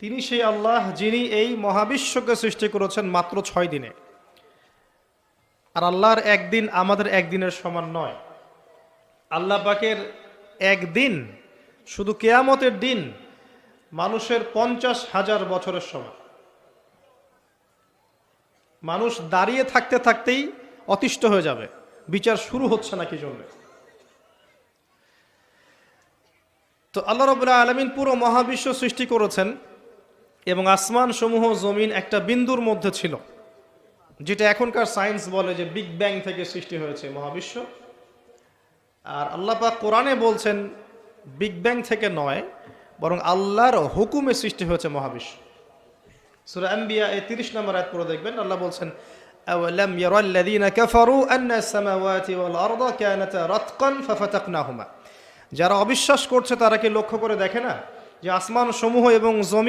তিনি সেই আল্লাহ যিনি এই মহাবিশ্বকে সৃষ্টি করেছেন মাত্র 6 দিনে। আর আল্লাহর একদিন আমাদের একদিনের সমান নয়। আল্লাহ পাকের একদিন শুধু কিয়ামতের দিন মানুষের 50,000 বছরের সমান। মানুষ দাঁড়িয়ে থাকতে থাকতেই অতিষ্ঠ হয়ে যাবে, বিচার শুরু হচ্ছে না কি জন্য। তো আল্লাহ রাব্বুল আলামিন পুরো মহাবিশ্ব সৃষ্টি করেছেন এবং আসমান সমূহ জমিন একটা বিন্দুর মধ্যে ছিল, যেটা এখনকার সায়েন্স বলে যে বিগ ব্যাং থেকে সৃষ্টি হয়েছে মহাবিশ্ব। আর আল্লাহ পাক কোরআনে বলছেন বিগ ব্যাং থেকে নয়, বরং আল্লাহর হুকুমে সৃষ্টি হয়েছে মহাবিশ্ব। সূরা আম্বিয়া 30 নম্বর আয়াত পড়ে দেখবেন, আল্লাহ বলছেন আওয়ালাম ইয়ারাল্লাযীনা কাফারু আন্না আস-সামাওয়াতি ওয়াল আরদা কানাতা রাতকান ফাফাতাকনাহুমা। যারা অবিশ্বাস করছে তারা কি লক্ষ্য করে দেখে না যে আসমান সমূহ এবং জমিন